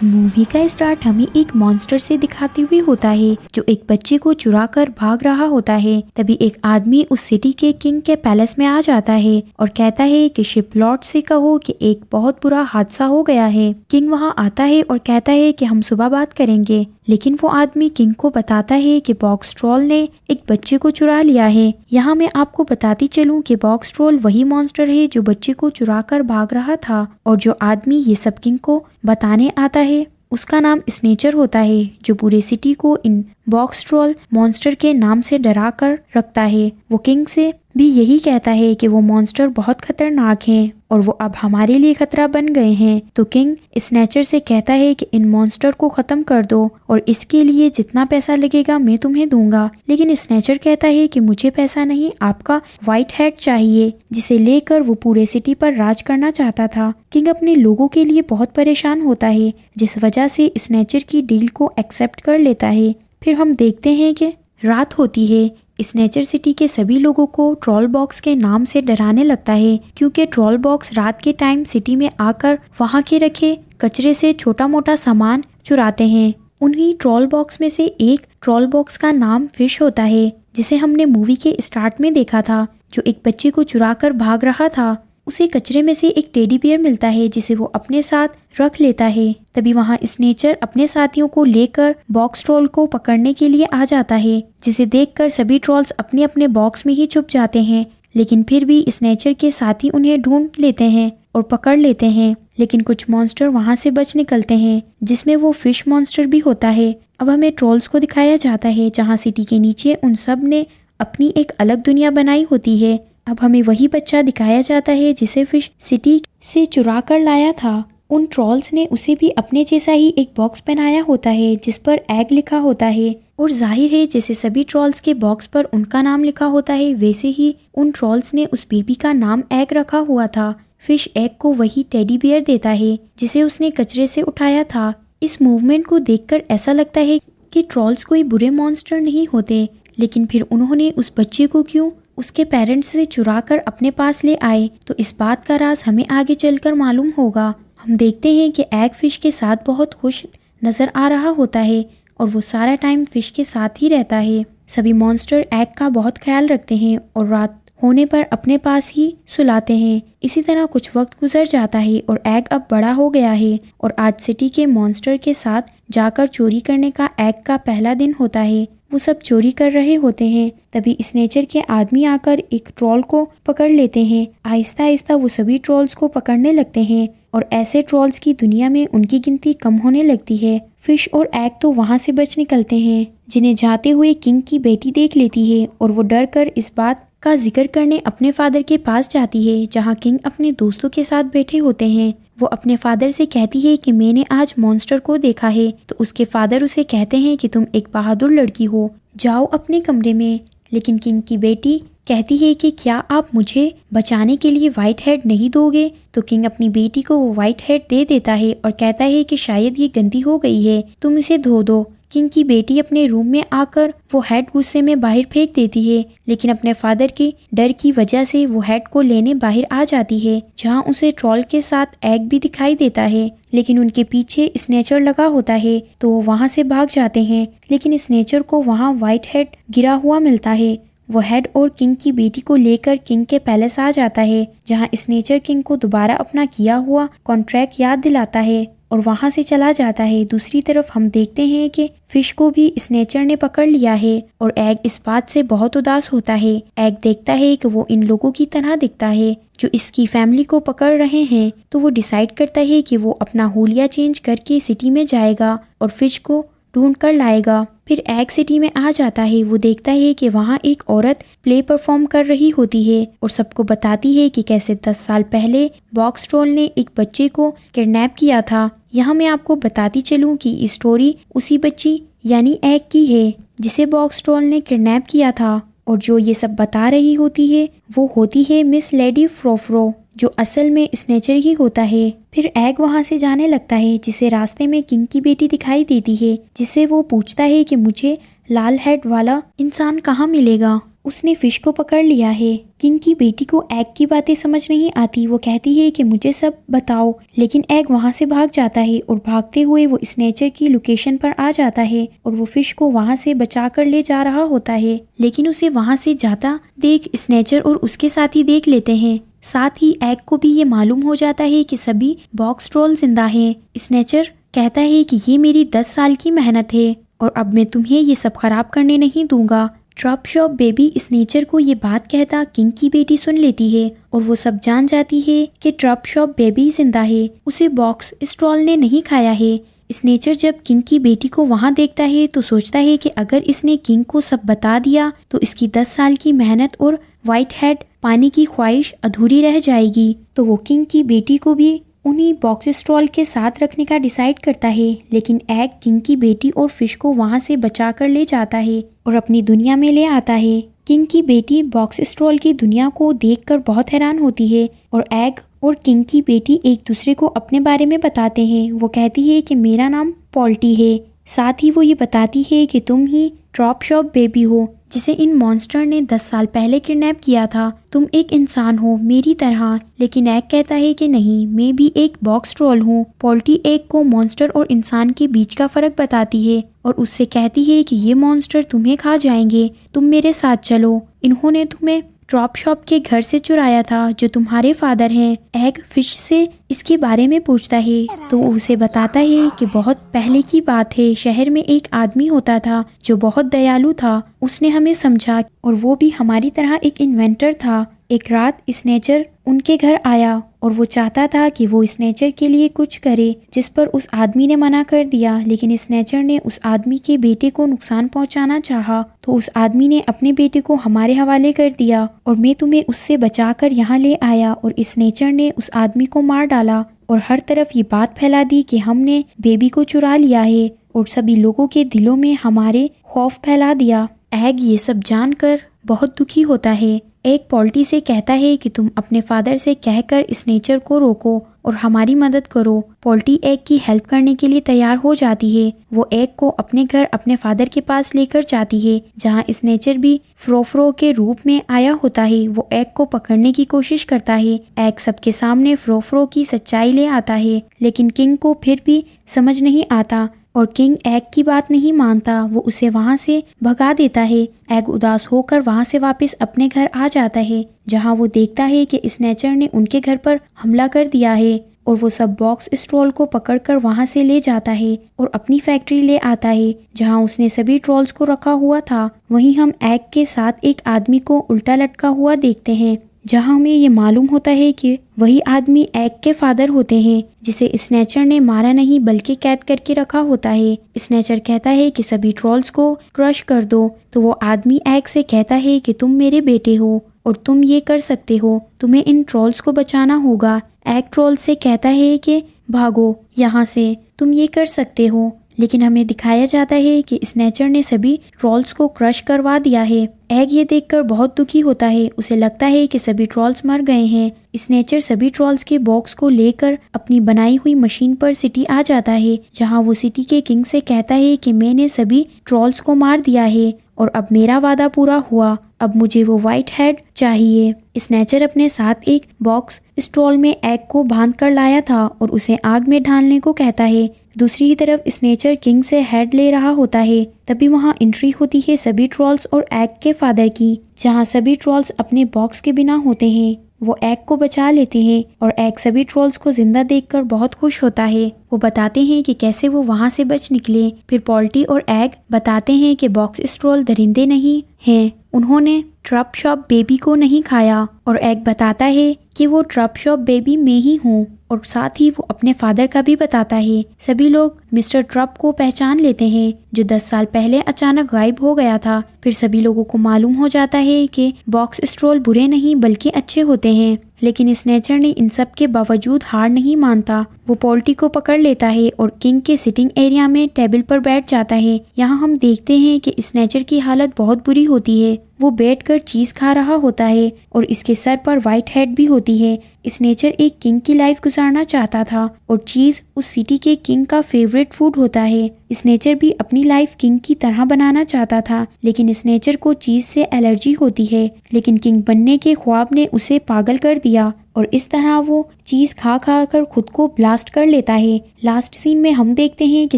Movie का start हमें एक मॉन्स्टर से दिखाते हुए होता है जो एक बच्चे को चुरा कर भाग रहा होता है। तभी एक आदमी उस सिटी के किंग के पैलेस में आ जाता है और कहता है कि शिप लॉर्ड से कहो कि एक बहुत बुरा हादसा हो गया है। किंग वहां आता है और कहता है कि हम सुबह बात करेंगे, लेकिन वो आदमी किंग को बताता है कि बॉक्स ट्रॉल ने एक बच्चे को चुरा लिया है। यहाँ मैं आपको बताती चलूं कि बॉक्स ट्रॉल वही मॉन्स्टर है जो बच्चे को चुरा कर भाग रहा था, और जो आदमी ये सब किंग को बताने आता है उसका नाम स्नेचर होता है, जो पूरे सिटी को इन बॉक्स ट्रॉल मॉन्स्टर के नाम से डरा कर रखता है। वो किंग से भी यही कहता है कि वो मॉन्स्टर बहुत खतरनाक हैं और वो अब हमारे लिए खतरा बन गए हैं। तो किंग स्नेचर से कहता है कि इन मॉन्स्टर को खत्म कर दो और इसके लिए जितना पैसा लगेगा मैं तुम्हें दूंगा। लेकिन स्नेचर कहता है कि मुझे पैसा नहीं, आपका व्हाइट हेड चाहिए, जिसे लेकर वो पूरे सिटी पर राज करना चाहता था। किंग अपने लोगों के लिए बहुत परेशान होता है, जिस वजह से स्नेचर की डील को एक्सेप्ट कर लेता है। फिर हम देखते हैं कि रात होती है। स्नेचर सिटी के सभी लोगों को ट्रॉल बॉक्स के नाम से डराने लगता है, क्योंकि ट्रॉल बॉक्स रात के टाइम सिटी में आकर वहां के रखे कचरे से छोटा मोटा सामान चुराते हैं। उन्हीं ट्रॉल बॉक्स में से एक ट्रॉल बॉक्स का नाम फिश होता है, जिसे हमने मूवी के स्टार्ट में देखा था, जो एक बच्चे को चुरा कर भाग रहा था। उसे कचरे में से एक टेडी बियर मिलता है जिसे वो अपने साथ रख लेता है। तभी वहाँ स्नेचर अपने साथियों को लेकर बॉक्स ट्रॉल को पकड़ने के लिए आ जाता है, जिसे देखकर सभी ट्रॉल्स अपने अपने बॉक्स में ही छुप जाते हैं। लेकिन फिर भी स्नेचर के साथी उन्हें ढूंढ लेते हैं और पकड़ लेते हैं। लेकिन कुछ मॉन्स्टर वहाँ से बच निकलते हैं, जिसमें वो फिश मॉन्स्टर भी होता है। अब हमें ट्रॉल्स को दिखाया जाता है जहाँ सिटी के नीचे उन सब ने अपनी एक अलग दुनिया बनाई होती है। अब हमें वही बच्चा दिखाया जाता है जिसे फिश सिटी से चुरा कर लाया था। उन ट्रॉल्स ने उसे भी अपने जैसा ही एक बॉक्स बनाया होता है जिस पर एग लिखा होता है, और जाहिर है जैसे सभी ट्रॉल्स के बॉक्स पर उनका नाम लिखा होता है, वैसे ही उन ट्रॉल्स ने उस बेबी का नाम एग रखा हुआ था। फिश एग को वही टेडी बियर देता है जिसे उसने कचरे से उठाया था। इस मूवमेंट को देखकर ऐसा लगता है कि ट्रॉल्स कोई बुरे मॉन्स्टर नहीं होते, लेकिन फिर उन्होंने उस बच्चे को क्यों उसके पेरेंट्स से चुरा कर अपने पास ले आए, तो इस बात का राज हमें आगे चलकर मालूम होगा। हम देखते हैं कि एग फिश के साथ बहुत खुश नजर आ रहा होता है और वो सारा टाइम फिश के साथ ही रहता है। सभी मॉन्स्टर एग का बहुत ख्याल रखते हैं और रात होने पर अपने पास ही सुलाते हैं। इसी तरह कुछ वक्त गुजर जाता है और एग अब बड़ा हो गया है और आज सिटी के मॉन्स्टर के साथ जाकर चोरी करने का एग का पहला दिन होता है। वो सब चोरी कर रहे होते हैं। तभी स्नेचर के आदमी आकर एक ट्रॉल को पकड़ लेते हैं। आहिस्ता आहिस्ता वो सभी ट्रॉल्स को पकड़ने लगते हैं और ऐसे ट्रॉल्स की दुनिया में उनकी गिनती कम होने लगती है। फिश और एग तो वहाँ से बच निकलते हैं, जिन्हें जाते हुए किंग की बेटी देख लेती है और वो डर कर इस बात का जिक्र करने अपने फादर के पास जाती है, जहाँ किंग अपने दोस्तों के साथ बैठे होते हैं। वो अपने फादर से कहती है कि मैंने आज मॉन्स्टर को देखा है। तो उसके फादर उसे कहते हैं कि तुम एक बहादुर लड़की हो, जाओ अपने कमरे में। लेकिन किंग की बेटी कहती है कि क्या आप मुझे बचाने के लिए व्हाइट हेड नहीं दोगे? तो किंग अपनी बेटी को वो व्हाइट हेड दे देता है और कहता है कि शायद ये गंदी हो गई है, तुम इसे धो दो। किंग की बेटी अपने रूम में आकर वो हेड गुस्से में बाहर फेंक देती है, लेकिन अपने फादर के डर की वजह से वो हेड को लेने बाहर आ जाती है, जहां उसे ट्रॉल के साथ एग भी दिखाई देता है। लेकिन उनके पीछे स्नेचर लगा होता है, तो वो वहां से भाग जाते हैं। लेकिन स्नेचर को वहां व्हाइट हेड गिरा हुआ मिलता है। वो हेड और किंग की बेटी को लेकर किंग के पैलेस आ जाता है, जहां स्नेचर किंग को दोबारा अपना किया हुआ कॉन्ट्रैक्ट याद दिलाता है और वहां से चला जाता है। दूसरी तरफ हम देखते हैं कि फिश को भी स्नेचर ने पकड़ लिया है और एग इस बात से बहुत उदास होता है। एग देखता है कि वो इन लोगों की तरह दिखता है जो इसकी फैमिली को पकड़ रहे हैं, तो वो डिसाइड करता है कि वो अपना हुलिया चेंज करके सिटी में जाएगा और फिश को ढूंढ कर लाएगा। फिर एग सिटी में आ जाता है। वो देखता है कि वहाँ एक औरत प्ले परफॉर्म कर रही होती है और सबको बताती है कि कैसे 10 साल पहले बॉक्स ट्रॉल ने एक बच्चे को किडनैप किया था। यहाँ मैं आपको बताती चलूँ कि स्टोरी उसी बच्ची यानी एग की है जिसे बॉक्स ट्रॉल ने किडनैप किया था, और जो ये सब बता रही होती है वो होती है मिस लेडी फ्रोफ्रो, जो असल में स्नेचर ही होता है। फिर एग वहां से जाने लगता है, जिसे रास्ते में किंग की बेटी दिखाई देती है, जिसे वो पूछता है कि मुझे लाल हेड वाला इंसान कहाँ मिलेगा। उसने फिश को पकड़ लिया है। किंग की बेटी को एग की बातें समझ नहीं आती। वो कहती है कि मुझे सब बताओ, लेकिन एग वहाँ से भाग जाता है और भागते हुए वो स्नेचर की लोकेशन पर आ जाता है और वो फिश को वहाँ से बचा कर ले जा रहा होता है। लेकिन उसे वहाँ से जाता देख स्नेचर और उसके साथी देख लेते हैं। साथ ही एग को भी ये मालूम हो जाता है कि सभी बॉक्स ट्रोल जिंदा हैं। स्नेचर कहता है कि ये मेरी 10 साल की मेहनत है और अब मैं तुम्हें ये सब खराब करने नहीं दूंगा। ट्रप शॉप बेबी स्नेचर को ये बात कहता किंग की बेटी सुन लेती है और वो सब जान जाती है कि ट्रप शॉप बेबी जिंदा है, उसे बॉक्स स्ट्रॉल ने नहीं खाया है। स्नेचर जब किंग की बेटी को वहाँ देखता है तो सोचता है कि अगर इसने किंग को सब बता दिया तो इसकी 10 साल की मेहनत और व्हाइट हेड पाने की ख्वाहिश अधूरी रह जाएगी। तो वो किंग की बेटी को भी उन्हीं बॉक्स स्ट्रॉल के साथ रखने का डिसाइड करता है। लेकिन एग किंग की बेटी और फिश को वहाँ से बचा कर ले जाता है और अपनी दुनिया में ले आता है। किंग की बेटी बॉक्स स्ट्रॉल की दुनिया को देखकर बहुत हैरान होती है और एग और किंग की बेटी एक दूसरे को अपने बारे में बताते हैं। वो कहती है कि मेरा नाम पॉल्टी है। साथ ही वो ये बताती है कि तुम ही ट्रप शॉप बेबी हो जिसे इन मॉन्स्टर ने 10 साल पहले किडनैप किया था। तुम एक इंसान हो मेरी तरह। लेकिन एग कहता है कि नहीं, मैं भी एक बॉक्स ट्रोल हूँ। पॉल्टी एग को मॉन्स्टर और इंसान के बीच का फर्क बताती है और उससे कहती है कि ये मॉन्स्टर तुम्हें खा जाएंगे, तुम मेरे साथ चलो। इन्होंने तुम्हें ट्रप शॉप के घर से चुराया था जो तुम्हारे फादर हैं। एग फिश से इसके बारे में पूछता है तो वो उसे बताता है कि बहुत पहले की बात है, शहर में एक आदमी होता था जो बहुत दयालु था। उसने हमें समझा और वो भी हमारी तरह एक इन्वेंटर था। एक रात स्नेचर उनके घर आया और वो चाहता था कि वो स्नेचर के लिए कुछ करे, जिस पर उस आदमी ने मना कर दिया। लेकिन स्नेचर ने उस आदमी के बेटे को नुकसान पहुंचाना चाहा तो उस आदमी ने अपने बेटे को हमारे हवाले कर दिया और मैं तुम्हें उससे बचाकर यहाँ ले आया और स्नेचर ने उस आदमी को मार डाला और हर तरफ ये बात फैला दी कि हमने बेबी को चुरा लिया है और सभी लोगों के दिलों में हमारे खौफ फैला दिया। एग ये सब जानकर बहुत दुखी होता है। एक पॉल्टी से कहता है कि तुम अपने फादर से कहकर स्नेचर को रोको और हमारी मदद करो। पॉल्टी एग की हेल्प करने के लिए तैयार हो जाती है। वो एग को अपने घर अपने फादर के पास लेकर जाती है जहां स्नेचर भी फ्रोफ्रो के रूप में आया होता है। वो एग को पकड़ने की कोशिश करता है। एग सबके सामने फ्रोफ्रो की सच्चाई ले आता है, लेकिन किंग को फिर भी समझ नहीं आता और किंग एग की बात नहीं मानता। वो उसे वहाँ से भगा देता है। एग उदास होकर वहाँ से वापस अपने घर आ जाता है जहाँ वो देखता है कि स्नेचर ने उनके घर पर हमला कर दिया है और वो सब बॉक्स स्ट्रॉल को पकड़कर वहाँ से ले जाता है और अपनी फैक्ट्री ले आता है जहाँ उसने सभी ट्रॉल्स को रखा हुआ था। वहीं हम एग के साथ एक आदमी को उल्टा लटका हुआ देखते हैं जहाँ हमें ये मालूम होता है कि वही आदमी एग के फादर होते हैं जिसे स्नेचर ने मारा नहीं बल्कि कैद करके रखा होता है। स्नेचर कहता है कि सभी ट्रॉल्स को क्रश कर दो तो वो आदमी एग से कहता है कि तुम मेरे बेटे हो और तुम ये कर सकते हो, तुम्हें इन ट्रॉल्स को बचाना होगा। एग ट्रॉल से कहता है कि भागो यहाँ से, तुम ये कर सकते हो। लेकिन हमें दिखाया जाता है कि स्नेचर ने सभी ट्रॉल्स को क्रश करवा दिया है। एग ये देखकर बहुत दुखी होता है। उसे लगता है कि सभी ट्रॉल्स मर गए हैं। स्नेचर सभी ट्रॉल्स के बॉक्स को लेकर अपनी बनाई हुई मशीन पर सिटी आ जाता है जहां वो सिटी के किंग से कहता है कि मैंने सभी ट्रॉल्स को मार दिया है और अब मेरा वादा पूरा हुआ, अब मुझे वो व्हाइट हेड चाहिए। स्नेचर अपने साथ एक बॉक्स स्ट्रॉल में एग को बांध कर लाया था और उसे आग में ढालने को कहता है। दूसरी तरफ स्नेचर किंग से हेड ले रहा होता है। तभी वहां एंट्री होती है सभी ट्रॉल्स और एग के फादर की, जहां सभी ट्रॉल्स अपने बॉक्स के बिना होते हैं। वो एग को बचा लेते हैं और एग सभी ट्रॉल्स को जिंदा देखकर बहुत खुश होता है। वो बताते हैं कि कैसे वो वहां से बच निकले। फिर पॉल्टी और एग बताते हैं कि बॉक्स स्ट्रॉल दरिंदे नहीं हैं, उन्होंने ट्रप शॉप बेबी को नहीं खाया। और एग बताता है कि वो ट्रप शॉप बेबी मैं ही हूँ और साथ ही वो अपने फादर का भी बताता है। सभी लोग मिस्टर ट्रप को पहचान लेते हैं जो 10 साल पहले अचानक गायब हो गया था। फिर सभी लोगों को मालूम हो जाता है कि बॉक्स स्ट्रॉल बुरे नहीं बल्कि अच्छे होते हैं। लेकिन स्नेचर ने इन सब के बावजूद हार नहीं मानता। वो पोल्ट्री को पकड़ लेता है और किंग के सिटिंग एरिया में टेबल पर बैठ जाता है। यहाँ हम देखते हैं कि स्नेचर की हालत बहुत बुरी होती है। वो बैठकर चीज खा रहा होता है और इसके सर पर व्हाइट हेड भी होती है। स्नेचर एक किंग की लाइफ गुजारना चाहता था और चीज उस सिटी के किंग का फेवरेट फूड होता है। स्नेचर भी अपनी लाइफ किंग की तरह बनाना चाहता था, लेकिन स्नेचर को चीज से एलर्जी होती है। लेकिन किंग बनने के ख्वाब ने उसे पागल कर दिया और इस तरह वो चीज खा खा कर खुद को ब्लास्ट कर लेता है। लास्ट सीन में हम देखते हैं कि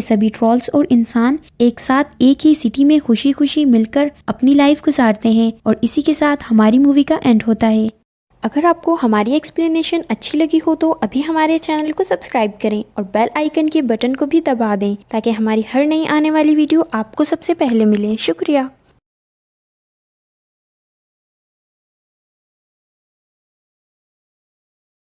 सभी ट्रॉल्स और इंसान एक साथ एक ही सिटी में खुशी खुशी मिलकर अपनी लाइफ गुजारते हैं और इसी के साथ हमारी मूवी का एंड होता है। अगर आपको हमारी एक्सप्लेनेशन अच्छी लगी हो तो अभी हमारे चैनल को सब्सक्राइब करें और बेल आइकन के बटन को भी दबा दें ताकि हमारी हर नई आने वाली वीडियो आपको सबसे पहले मिले। शुक्रिया।